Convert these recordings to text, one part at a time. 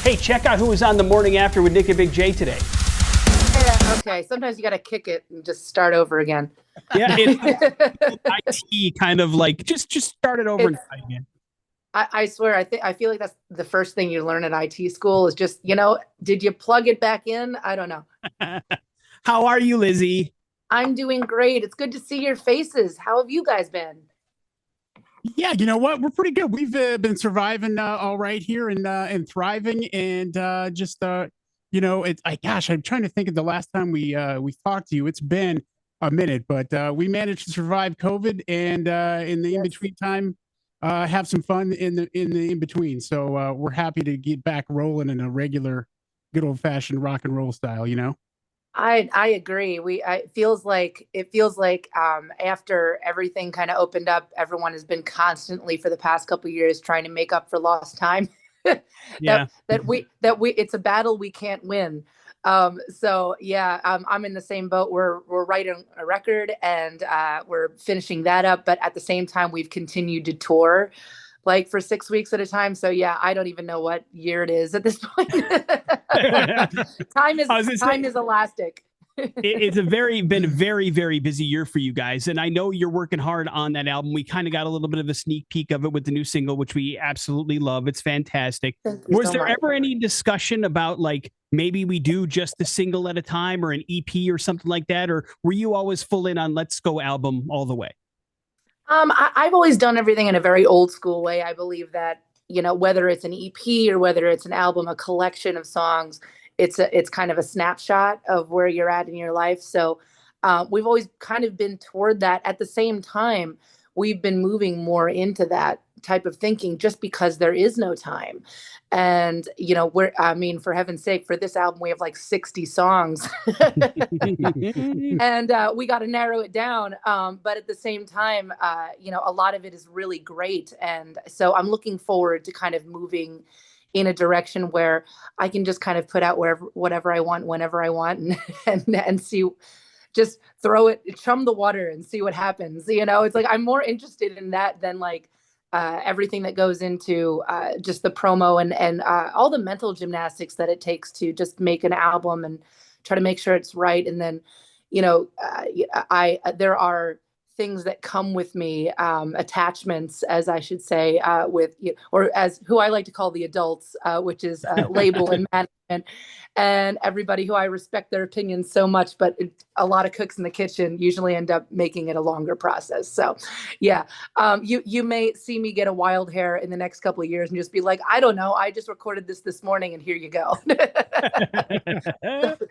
Hey, check out who was on the morning after with Nick and Big J today. Yeah, okay. Sometimes you got to kick it and just start over again. Yeah, it's IT kind of like just start it over and try again. I swear, I feel like that's the first thing you learn at IT school is just, did you plug it back in? I don't know. How are you, Lzzy? I'm doing great. It's good to see your faces. How have you guys been? Yeah, you know what? We're pretty good. We've been surviving all right here and thriving, and gosh, I'm trying to think of the last time we talked to you. It's been a minute, but we managed to survive COVID, and in the in between time, have some fun in the in between. So we're happy to get back rolling in a regular, good old fashioned rock and roll style. I agree. It feels like after everything kind of opened up, everyone has been constantly for the past couple of years trying to make up for lost time. Yeah. That we it's a battle we can't win. So yeah, I'm in the same boat. We're writing a record and we're finishing that up, but at the same time we've continued to tour like for 6 weeks at a time. So yeah, I don't even know what year it is at this point. time is time is elastic. It's been a very, very busy year for you guys. And I know you're working hard on that album. We kind of got a little bit of a sneak peek of it with the new single, which we absolutely love. It's fantastic. Thank you Was so there much. ever any discussion about like maybe we do just a single at a time or an EP or something like that? Or were you always full in on Let's Go album all the way? I've always done everything in a very old school way. I believe that, whether it's an EP or whether it's an album, a collection of songs, it's kind of a snapshot of where you're at in your life. So we've always kind of been toward that. At the same time, we've been moving more into that type of thinking just because there is no time. And, for heaven's sake, for this album, we have like 60 songs. And we got to narrow it down. But at the same time, a lot of it is really great. And so I'm looking forward to kind of moving in a direction where I can just kind of put out whatever I want, whenever I want, and see, just throw it, chum the water and see what happens. It's like I'm more interested in that than like everything that goes into just the promo and all the mental gymnastics that it takes to just make an album and try to make sure it's right. And then, there are things that come with me, attachments, as I should say, or as who I like to call the adults, which is label and management, and everybody who I respect their opinions so much, but a lot of cooks in the kitchen usually end up making it a longer process. So, yeah, you may see me get a wild hair in the next couple of years and just be like, I don't know, I just recorded this morning, and here you go.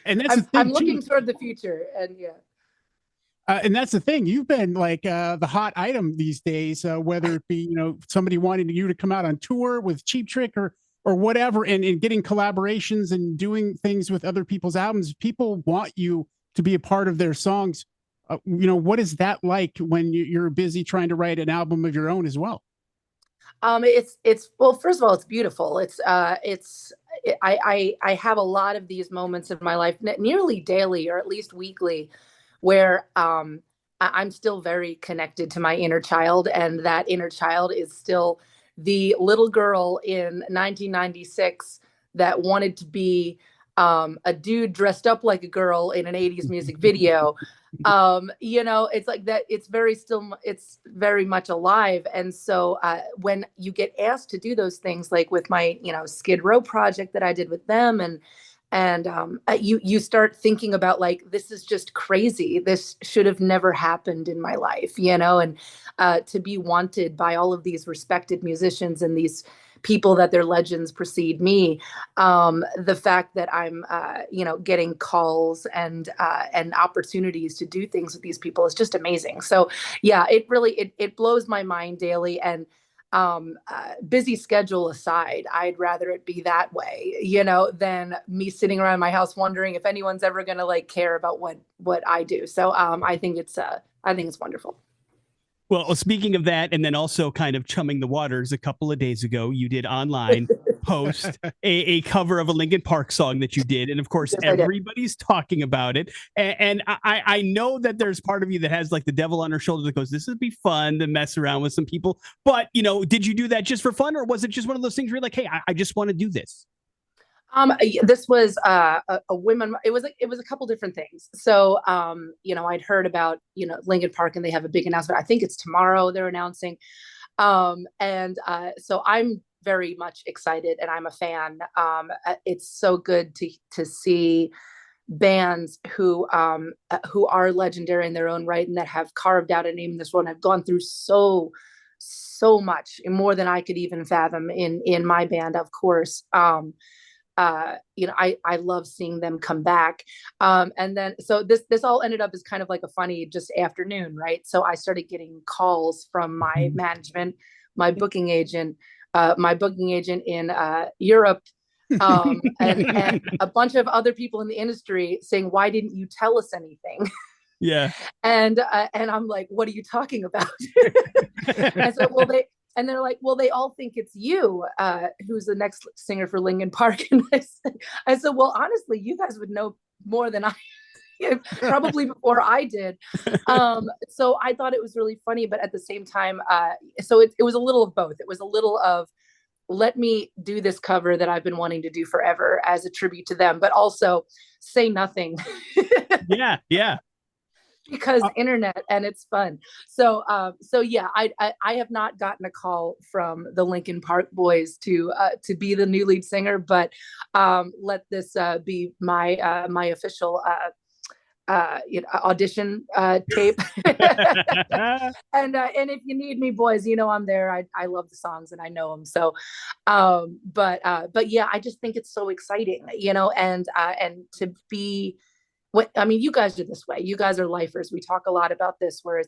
And that's I'm looking toward the future, and yeah. And that's the thing. You've been like the hot item these days, whether it be somebody wanting you to come out on tour with Cheap Trick or whatever, and getting collaborations and doing things with other people's albums. People want you to be a part of their songs. What is that like when you're busy trying to write an album of your own as well? It's well, first of all, it's beautiful. I have a lot of these moments in my life, nearly daily or at least weekly, where I'm still very connected to my inner child, and that inner child is still the little girl in 1996 that wanted to be a dude dressed up like a girl in an 80s music video. It's like that. It's very much alive. And so when you get asked to do those things, like with my, Skid Row project that I did with them, and you start thinking about like, this is just crazy, this should have never happened in my life, and to be wanted by all of these respected musicians and these people that their legends precede me, the fact that I'm getting calls and opportunities to do things with these people is just amazing. So yeah, it blows my mind daily. And busy schedule aside, I'd rather it be that way, than me sitting around my house wondering if anyone's ever going to like care about what I do. So I think it's wonderful. Well, speaking of that, and then also kind of chumming the waters, a couple of days ago, you did online post a cover of a Linkin Park song that you did. And of course, Yes, I did. everybody's talking about it. And I know that there's part of you that has like the devil on her shoulder that goes, this would be fun to mess around with some people. But, did you do that just for fun? Or was it just one of those things where you're like, hey, I just want to do this? This was a women. It was a couple different things. So, I'd heard about Linkin Park, and they have a big announcement. I think it's tomorrow they're announcing. So I'm very much excited, and I'm a fan. It's so good to see bands who are legendary in their own right and that have carved out a name in this world and have gone through so much, more than I could even fathom in my band, of course. I love seeing them come back. And then so this all ended up as kind of like a funny just afternoon, right? So I started getting calls from my management, my booking agent in Europe, and a bunch of other people in the industry saying, "Why didn't you tell us anything?" Yeah. And I'm like, "What are you talking about?" And so, and they're like, "Well, they all think it's you, who's the next singer for Linkin Park." And I said, "Well, honestly, you guys would know more than I probably before I did." So I thought it was really funny, but at the same time, so it was a little of both. It was a little of, let me do this cover that I've been wanting to do forever as a tribute to them, but also say nothing. Yeah. Because internet, and it's fun. So yeah, I have not gotten a call from the Linkin Park boys to be the new lead singer, but let this be my official audition tape. And if you need me, boys, I'm there. I love the songs and I know them. So, but yeah, I just think it's so exciting, and to be. I mean, you guys are this way. You guys are lifers. We talk a lot about this, where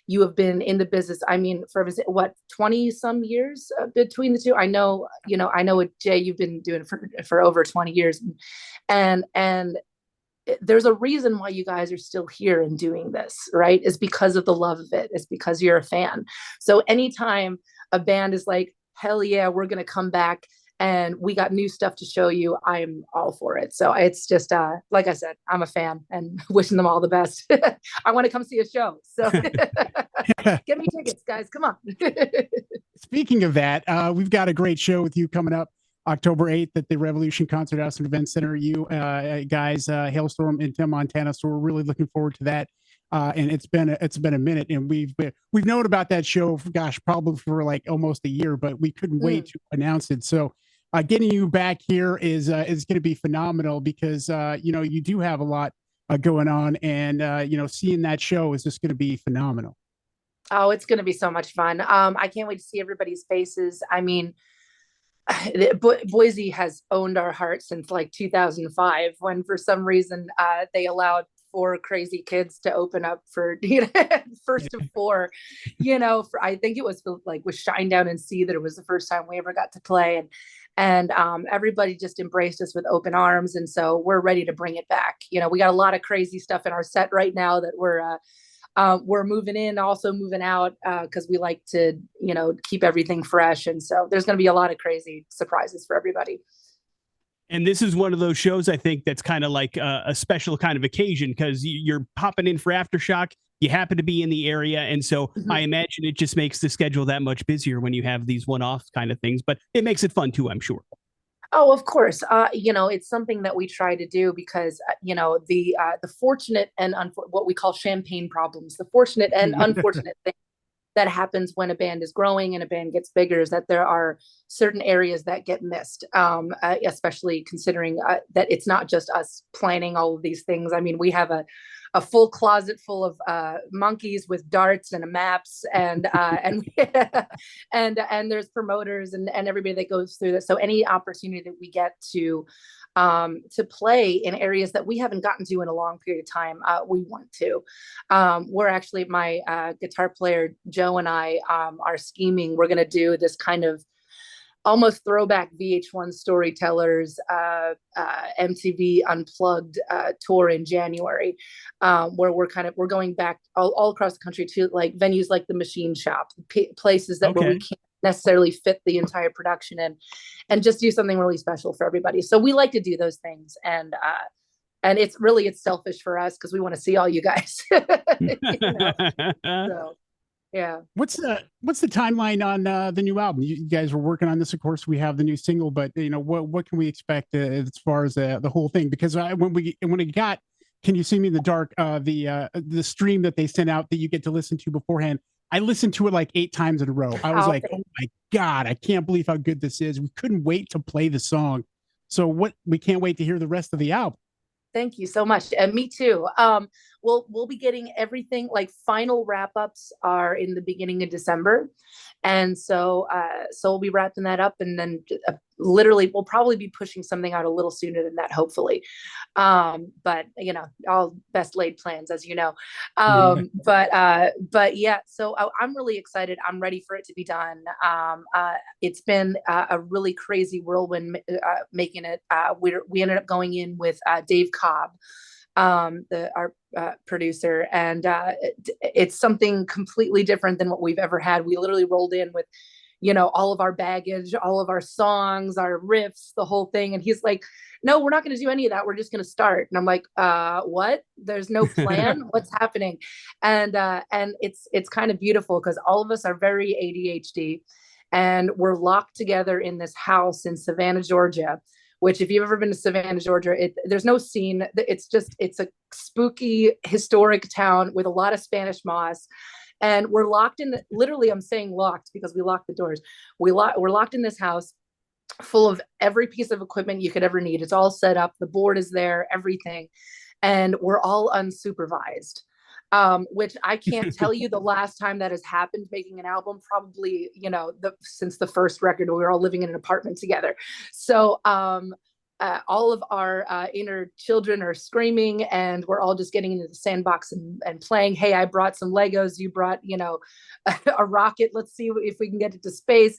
you have been in the business. I mean, for what, 20 some years between the two. I know with Jay, you've been doing it for over 20 years, and there's a reason why you guys are still here and doing this, right? It's because of the love of it. It's because you're a fan. So anytime a band is like, hell yeah, we're going to come back and we got new stuff to show you, I'm all for it. So it's just, like I said, I'm a fan and wishing them all the best. I want to come see a show. So get me tickets, guys. Come on. Speaking of that, we've got a great show with you coming up October 8th at the Revolution Concert House and Event Center. You guys, Halestorm in Montana. So we're really looking forward to that. And it's been a minute, and we've known about that show, probably for like almost a year, but we couldn't wait to announce it. So getting you back here is going to be phenomenal, because you do have a lot going on, and seeing that show is just going to be phenomenal. Oh, it's going to be so much fun. I can't wait to see everybody's faces. I mean, Boise has owned our hearts since like 2005, when for some reason they allowed 4 crazy kids to open up for first of 4. I think it was like with Shinedown and See that it was the first time we ever got to play, and everybody just embraced us with open arms, and so we're ready to bring it back. We got a lot of crazy stuff in our set right now that we're moving in, also moving out, because we like to, keep everything fresh. And so there's going to be a lot of crazy surprises for everybody. And this is one of those shows, I think, that's kind of like a special kind of occasion, because you're popping in for Aftershock. You happen to be in the area. And so I imagine it just makes the schedule that much busier when you have these one-off kind of things, but it makes it fun too, I'm sure. Oh, of course. It's something that we try to do because, the fortunate and what we call champagne problems, the fortunate and unfortunate thing that happens when a band is growing and a band gets bigger is that there are certain areas that get missed, especially considering that it's not just us planning all of these things. I mean, we have a full closet full of monkeys with darts and maps, and and there's promoters and everybody that goes through this. So any opportunity that we get to play in areas that we haven't gotten to in a long period of time, we want to. We're actually, my guitar player Joe and I are scheming. We're going to do this kind of almost throwback VH1 Storytellers MTV Unplugged tour in January, where we're going back all across the country to like venues like the Machine Shop, places that where we can't necessarily fit the entire production in, and just do something really special for everybody. So we like to do those things, and it's selfish for us because we want to see all you guys. So. Yeah. What's the timeline on the new album? You guys were working on this, of course. We have the new single, but what can we expect as far as the whole thing? Because when it got "Can You See Me in the Dark," the stream that they sent out that you get to listen to beforehand, I listened to it like 8 times in a row. I was like, oh my God, I can't believe how good this is. We couldn't wait to play the song. So we can't wait to hear the rest of the album. Thank you so much. And me too. We'll be getting everything, like final wrap ups are in the beginning of December. And so we'll be wrapping that up, and then literally we'll probably be pushing something out a little sooner than that, hopefully. But all best laid plans, as you know. But yeah, so I'm really excited. I'm ready for it to be done. It's been a really crazy whirlwind making it. We ended up going in with Dave Cobb, our producer, and it's something completely different than what we've ever had. We literally rolled in with all of our baggage, all of our songs, our riffs, the whole thing, and he's like, no, we're not going to do any of that, we're just going to start. And I'm like, what? There's no plan. What's happening? And it's kind of beautiful because all of us are very ADHD, and we're locked together in this house in Savannah, Georgia, which, if you've ever been to Savannah, Georgia, there's no scene. It's a spooky, historic town with a lot of Spanish moss. And we're locked in, literally, I'm saying locked because we locked the doors. We're locked in this house full of every piece of equipment you could ever need. It's all set up. The board is there, everything. And we're all unsupervised. Which I can't tell you the last time that has happened making an album, probably, since the first record, we were all living in an apartment together. So all of our inner children are screaming, and we're all just getting into the sandbox and playing. Hey, I brought some Legos. You brought, a rocket. Let's see if we can get it to space.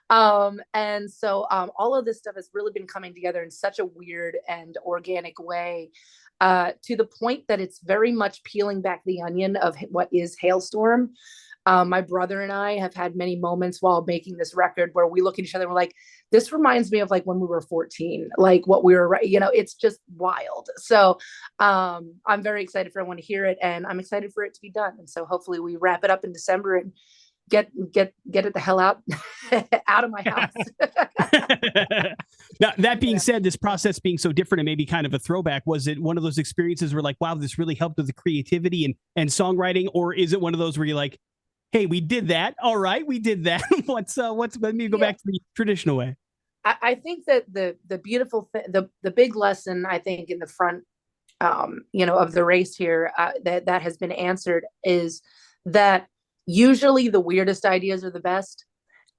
And so all of this stuff has really been coming together in such a weird and organic way. To the point that it's very much peeling back the onion of what is Halestorm. My brother and I have had many moments while making this record where we look at each other and we're like, this reminds me of like when we were 14, like what we were, it's just wild. So I'm very excited for everyone to hear it, and I'm excited for it to be done. And so hopefully we wrap it up in December and get it the hell out of my house. Now, that being said, this process being so different and maybe kind of a throwback, was it one of those experiences where like, wow, this really helped with the creativity and songwriting? Or is it one of those where you're like, hey, we did that. All right, we did that. What's let me go back to the traditional way. I think that the beautiful the big lesson, I think, in the front of the race here, that has been answered, is that usually the weirdest ideas are the best.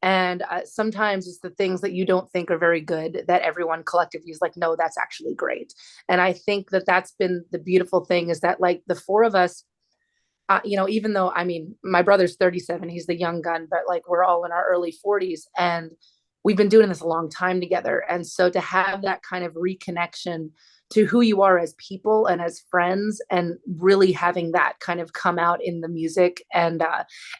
And sometimes it's the things that you don't think are very good that everyone collectively is like, no, that's actually great. And I think that that's been the beautiful thing, is that like the four of us, even though, I mean, my brother's 37, he's the young gun, but like we're all in our early 40s, and we've been doing this a long time together. And so to have that kind of reconnection to who you are as people and as friends, and really having that kind of come out in the music, and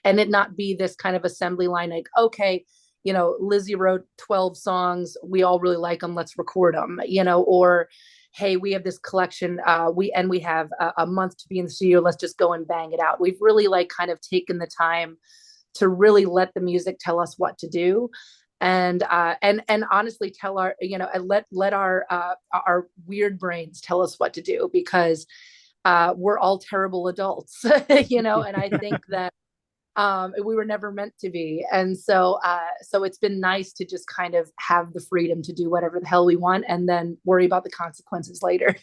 it not be this kind of assembly line, like, okay, Lzzy wrote 12 songs, we all really like them, let's record them, or hey, we have this collection, we have a month to be in the studio, let's just go and bang it out. We've really like kind of taken the time to really let the music tell us what to do. And honestly tell our, let our weird brains tell us what to do, because we're all terrible adults, and I think that we were never meant to be. And so it's been nice to just kind of have the freedom to do whatever the hell we want, and then worry about the consequences later.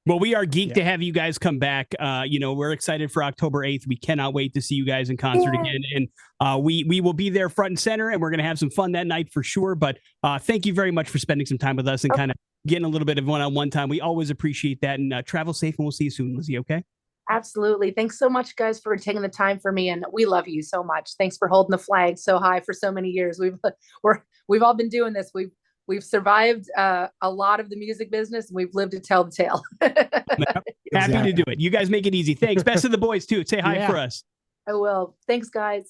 Well, we are geeked to have you guys come back. We're excited for October 8th. We cannot wait to see you guys in concert again. And we will be there front and center, and we're going to have some fun that night for sure. But thank you very much for spending some time with us and kind of getting a little bit of one-on-one time. We always appreciate that. And travel safe, and we'll see you soon, Lzzy, okay? Absolutely. Thanks so much, guys, for taking the time for me. And we love you so much. Thanks for holding the flag so high for so many years. We've all been doing this. We've survived a lot of the music business, and we've lived to tell the tale. Happy to do it. You guys make it easy. Thanks. Best of the boys, too. Say hi for us. I will. Thanks, guys.